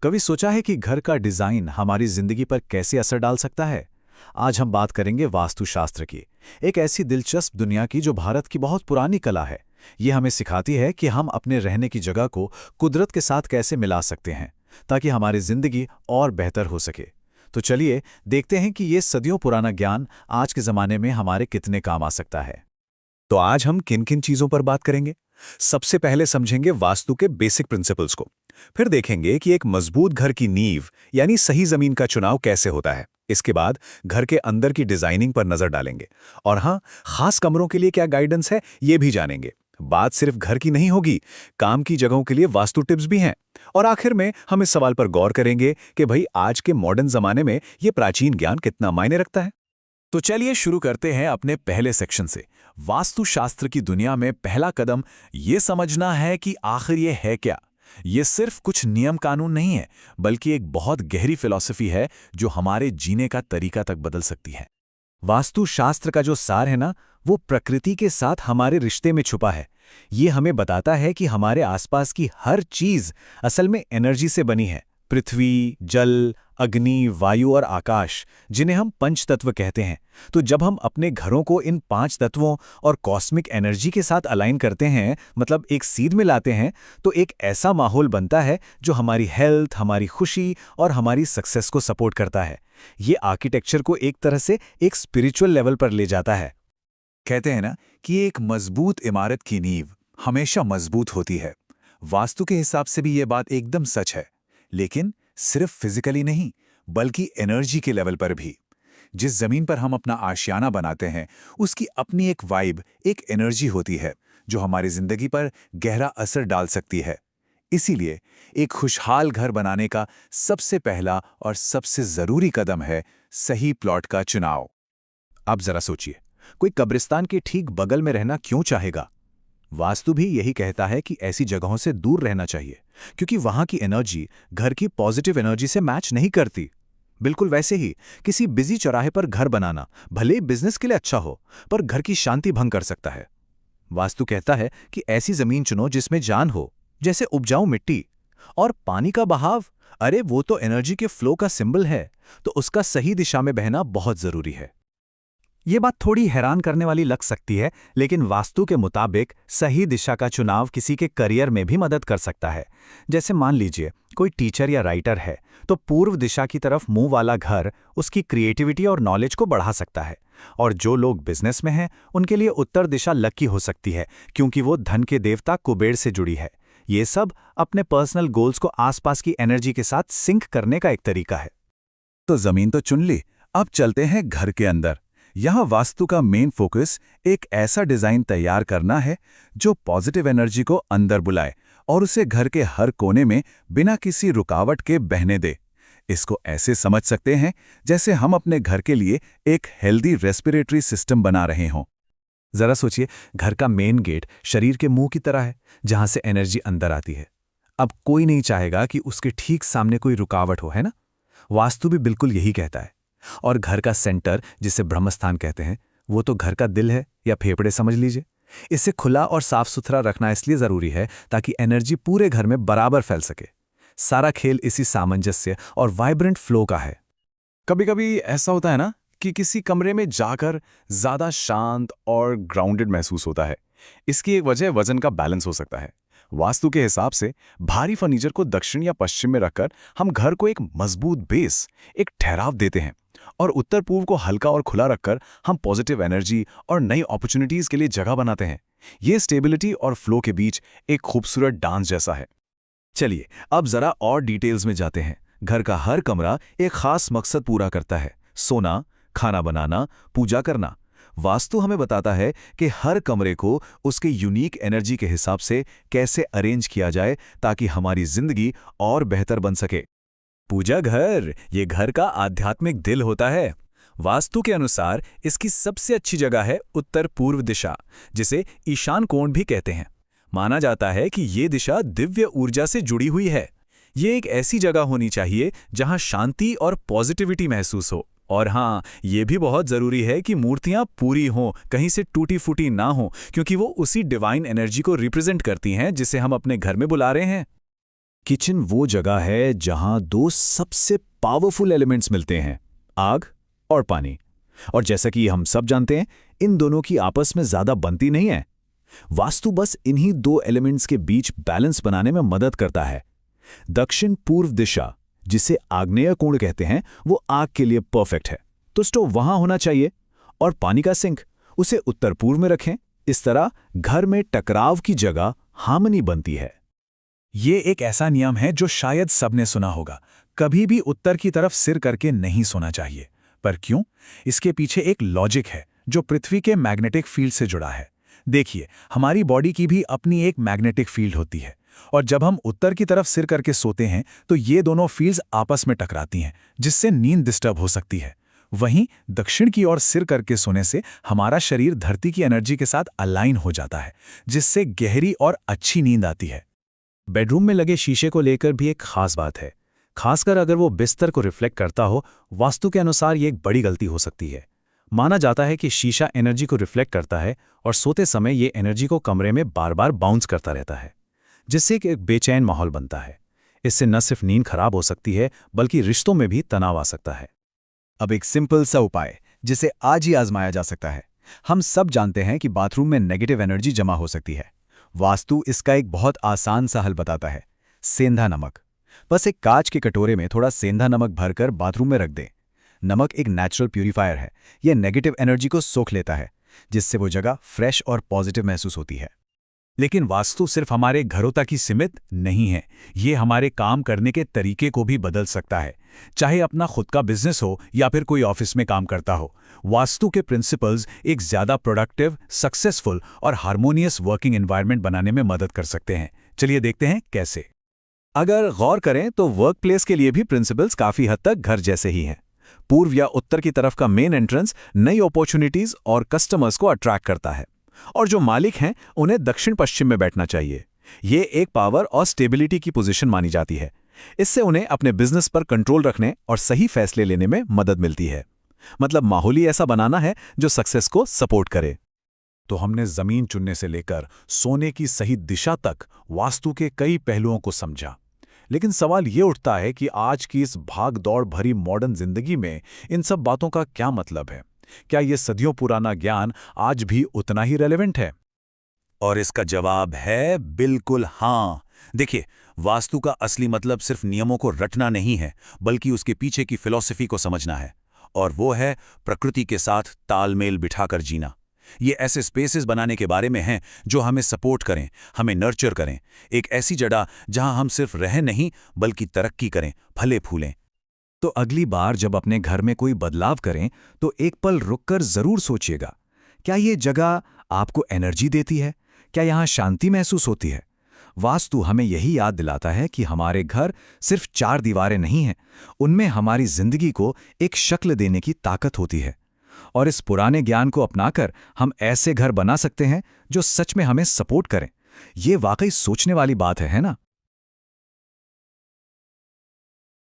कभी सोचा है कि घर का डिजाइन हमारी जिंदगी पर कैसे असर डाल सकता है? आज हम बात करेंगे वास्तुशास्त्र की, एक ऐसी दिलचस्प दुनिया की जो भारत की बहुत पुरानी कला है। ये हमें सिखाती है कि हम अपने रहने की जगह को कुदरत के साथ कैसे मिला सकते हैं, ताकि हमारी जिंदगी और बेहतर हो सके। तो चलिए देखते हैं कि ये सदियों पुराना ज्ञान आज के जमाने में हमारे कितने काम आ सकता है। तो आज हम किन किन चीजों पर बात करेंगे। सबसे पहले समझेंगे वास्तु के बेसिक प्रिंसिपल्स को। फिर देखेंगे कि एक मजबूत घर की नींव यानी सही जमीन का चुनाव कैसे होता है। इसके बाद घर के अंदर की डिजाइनिंग पर नजर डालेंगे। और हाँ, खास कमरों के लिए क्या गाइडेंस है ये भी जानेंगे। बात सिर्फ घर की नहीं होगी, काम की जगहों के लिए वास्तु टिप्स भी हैं। और आखिर में हम इस सवाल पर गौर करेंगे कि भाई आज के मॉडर्न जमाने में ये प्राचीन ज्ञान कितना मायने रखता है। तो चलिए शुरू करते हैं अपने पहले सेक्शन से। वास्तुशास्त्र की दुनिया में पहला कदम ये समझना है कि आखिर ये है क्या। ये सिर्फ कुछ नियम कानून नहीं है, बल्कि एक बहुत गहरी फिलॉसफी है जो हमारे जीने का तरीका तक बदल सकती है। वास्तुशास्त्र का जो सार है ना, वो प्रकृति के साथ हमारे रिश्ते में छुपा है। ये हमें बताता है कि हमारे आसपास की हर चीज असल में एनर्जी से बनी है। पृथ्वी, जल, अग्नि, वायु और आकाश, जिन्हें हम पंच तत्व कहते हैं। तो जब हम अपने घरों को इन पांच तत्वों और कॉस्मिक एनर्जी के साथ अलाइन करते हैं, मतलब एक सीध में लाते हैं, तो एक ऐसा माहौल बनता है जो हमारी हेल्थ, हमारी खुशी और हमारी सक्सेस को सपोर्ट करता है। ये आर्किटेक्चर को एक तरह से एक स्पिरिचुअल लेवल पर ले जाता है। कहते हैं ना कि एक मजबूत इमारत की नींव हमेशा मजबूत होती है। वास्तु के हिसाब से भी ये बात एकदम सच है, लेकिन सिर्फ फिजिकली नहीं, बल्कि एनर्जी के लेवल पर भी। जिस जमीन पर हम अपना आशियाना बनाते हैं, उसकी अपनी एक वाइब, एक एनर्जी होती है जो हमारी जिंदगी पर गहरा असर डाल सकती है। इसीलिए एक खुशहाल घर बनाने का सबसे पहला और सबसे जरूरी कदम है सही प्लॉट का चुनाव। अब जरा सोचिए, कोई कब्रिस्तान के ठीक बगल में रहना क्यों चाहेगा? वास्तु भी यही कहता है कि ऐसी जगहों से दूर रहना चाहिए, क्योंकि वहां की एनर्जी घर की पॉजिटिव एनर्जी से मैच नहीं करती। बिल्कुल वैसे ही किसी बिजी चौराहे पर घर बनाना भले ही बिजनेस के लिए अच्छा हो, पर घर की शांति भंग कर सकता है। वास्तु कहता है कि ऐसी जमीन चुनो जिसमें जान हो, जैसे उपजाऊ मिट्टी। और पानी का बहाव, अरे वो तो एनर्जी के फ्लो का सिंबल है, तो उसका सही दिशा में बहना बहुत जरूरी है। ये बात थोड़ी हैरान करने वाली लग सकती है, लेकिन वास्तु के मुताबिक सही दिशा का चुनाव किसी के करियर में भी मदद कर सकता है। जैसे मान लीजिए कोई टीचर या राइटर है, तो पूर्व दिशा की तरफ मुंह वाला घर उसकी क्रिएटिविटी और नॉलेज को बढ़ा सकता है। और जो लोग बिजनेस में हैं, उनके लिए उत्तर दिशा लकी हो सकती है, क्योंकि वो धन के देवता कुबेर से जुड़ी है। ये सब अपने पर्सनल गोल्स को आसपास की एनर्जी के साथ सिंक करने का एक तरीका है। तो जमीन तो चुन ली, अब चलते हैं घर के अंदर। यहाँ वास्तु का मेन फोकस एक ऐसा डिजाइन तैयार करना है जो पॉजिटिव एनर्जी को अंदर बुलाए और उसे घर के हर कोने में बिना किसी रुकावट के बहने दे। इसको ऐसे समझ सकते हैं जैसे हम अपने घर के लिए एक हेल्दी रेस्पिरेटरी सिस्टम बना रहे हों। जरा सोचिए, घर का मेन गेट शरीर के मुंह की तरह है, जहां से एनर्जी अंदर आती है। अब कोई नहीं चाहेगा कि उसके ठीक सामने कोई रुकावट हो, है ना? वास्तु भी बिल्कुल यही कहता है। और घर का सेंटर, जिसे ब्रह्मस्थान कहते हैं, वो तो घर का दिल है या फेफड़े समझ लीजिए। इसे खुला और साफ सुथरा रखना इसलिए जरूरी है ताकि एनर्जी पूरे घर में बराबर फैल सके। सारा खेल इसी सामंजस्य और वाइब्रेंट फ्लो का है। कभी कभी ऐसा होता है ना कि किसी कमरे में जाकर ज्यादा शांत और ग्राउंडेड महसूस होता है। इसकी एक वजह वजन का बैलेंस हो सकता है। वास्तु के हिसाब से भारी फर्नीचर को दक्षिण या पश्चिम में रखकर हम घर को एक मजबूत बेस, एक ठहराव देते हैं, और उत्तर पूर्व को हल्का और खुला रखकर हम पॉजिटिव एनर्जी और नई अपॉर्चुनिटीज के लिए जगह बनाते हैं। ये स्टेबिलिटी और फ्लो के बीच एक खूबसूरत डांस जैसा है। चलिए अब जरा और डिटेल्स में जाते हैं। घर का हर कमरा एक खास मकसद पूरा करता है: सोना, खाना बनाना, पूजा करना। वास्तु हमें बताता है कि हर कमरे को उसके यूनिक एनर्जी के हिसाब से कैसे अरेंज किया जाए ताकि हमारी जिंदगी और बेहतर बन सके। पूजा घर, ये घर का आध्यात्मिक दिल होता है। वास्तु के अनुसार इसकी सबसे अच्छी जगह है उत्तर पूर्व दिशा, जिसे ईशान कोण भी कहते हैं। माना जाता है कि ये दिशा दिव्य ऊर्जा से जुड़ी हुई है। ये एक ऐसी जगह होनी चाहिए जहां शांति और पॉजिटिविटी महसूस हो। और हाँ, ये भी बहुत जरूरी है कि मूर्तियां पूरी हों, कहीं से टूटी फूटी ना हो, क्योंकि वो उसी डिवाइन एनर्जी को रिप्रेजेंट करती हैं जिसे हम अपने घर में बुला रहे हैं। किचन वो जगह है जहां दो सबसे पावरफुल एलिमेंट्स मिलते हैं, आग और पानी। और जैसा कि हम सब जानते हैं, इन दोनों की आपस में ज्यादा बनती नहीं है। वास्तु बस इन्हीं दो एलिमेंट्स के बीच बैलेंस बनाने में मदद करता है। दक्षिण पूर्व दिशा, जिसे आग्नेय कोण कहते हैं, वो आग के लिए परफेक्ट है, तो स्टोव वहां होना चाहिए। और पानी का सिंक, उसे उत्तर पूर्व में रखें। इस तरह घर में टकराव की जगह हार्मनी बनती है। ये एक ऐसा नियम है जो शायद सबने सुना होगा, कभी भी उत्तर की तरफ सिर करके नहीं सोना चाहिए। पर क्यों? इसके पीछे एक लॉजिक है जो पृथ्वी के मैग्नेटिक फील्ड से जुड़ा है। देखिए, हमारी बॉडी की भी अपनी एक मैग्नेटिक फील्ड होती है, और जब हम उत्तर की तरफ सिर करके सोते हैं तो ये दोनों फील्ड्स आपस में टकराती हैं, जिससे नींद डिस्टर्ब हो सकती है। वहीं दक्षिण की ओर सिर करके सोने से हमारा शरीर धरती की एनर्जी के साथ अलाइन हो जाता है, जिससे गहरी और अच्छी नींद आती है। बेडरूम में लगे शीशे को लेकर भी एक खास बात है, खासकर अगर वो बिस्तर को रिफ्लेक्ट करता हो। वास्तु के अनुसार ये एक बड़ी गलती हो सकती है। माना जाता है कि शीशा एनर्जी को रिफ्लेक्ट करता है और सोते समय ये एनर्जी को कमरे में बार बार बाउंस करता रहता है, जिससे एक बेचैन माहौल बनता है। इससे न सिर्फ नींद खराब हो सकती है, बल्कि रिश्तों में भी तनाव आ सकता है। अब एक सिंपल सा उपाय जिसे आज ही आजमाया जा सकता है। हम सब जानते हैं कि बाथरूम में नेगेटिव एनर्जी जमा हो सकती है। वास्तु इसका एक बहुत आसान सा हल बताता है, सेंधा नमक। बस एक कांच के कटोरे में थोड़ा सेंधा नमक भरकर बाथरूम में रख दें। नमक एक नेचुरल प्यूरिफायर है, यह नेगेटिव एनर्जी को सोख लेता है, जिससे वो जगह फ्रेश और पॉजिटिव महसूस होती है। लेकिन वास्तु सिर्फ हमारे घरों तक ही सीमित नहीं है, ये हमारे काम करने के तरीके को भी बदल सकता है। चाहे अपना खुद का बिजनेस हो या फिर कोई ऑफिस में काम करता हो, वास्तु के प्रिंसिपल्स एक ज्यादा प्रोडक्टिव, सक्सेसफुल और हार्मोनियस वर्किंग एनवायरनमेंट बनाने में मदद कर सकते हैं। चलिए देखते हैं कैसे। अगर गौर करें तो वर्क प्लेस के लिए भी प्रिंसिपल्स काफी हद तक घर जैसे ही हैं। पूर्व या उत्तर की तरफ का मेन एंट्रेंस नई अपॉर्चुनिटीज और कस्टमर्स को अट्रैक्ट करता है, और जो मालिक हैं उन्हें दक्षिण पश्चिम में बैठना चाहिए। ये एक पावर और स्टेबिलिटी की पोजीशन मानी जाती है। इससे उन्हें अपने बिजनेस पर कंट्रोल रखने और सही फैसले लेने में मदद मिलती है। मतलब माहौल ही ऐसा बनाना है जो सक्सेस को सपोर्ट करे। तो हमने जमीन चुनने से लेकर सोने की सही दिशा तक वास्तु के कई पहलुओं को समझा। लेकिन सवाल ये उठता है कि आज की इस भाग-दौड़ भरी मॉडर्न जिंदगी में इन सब बातों का क्या मतलब है? क्या ये सदियों पुराना ज्ञान आज भी उतना ही रेलेवेंट है? और इसका जवाब है बिल्कुल हाँ। देखिए, वास्तु का असली मतलब सिर्फ नियमों को रटना नहीं है, बल्कि उसके पीछे की फिलॉसफी को समझना है। और वो है प्रकृति के साथ तालमेल बिठाकर जीना। ये ऐसे स्पेसेस बनाने के बारे में हैं जो हमें सपोर्ट करें, हमें नर्चर करें। एक ऐसी जगह जहां हम सिर्फ रह नहीं बल्कि तरक्की करें, फले फूलें। तो अगली बार जब अपने घर में कोई बदलाव करें तो एक पल रुककर जरूर सोचिएगा, क्या ये जगह आपको एनर्जी देती है? क्या यहाँ शांति महसूस होती है? वास्तु हमें यही याद दिलाता है कि हमारे घर सिर्फ चार दीवारें नहीं हैं, उनमें हमारी जिंदगी को एक शक्ल देने की ताकत होती है। और इस पुराने ज्ञान को अपनाकर हम ऐसे घर बना सकते हैं जो सच में हमें सपोर्ट करें। ये वाकई सोचने वाली बात है ना?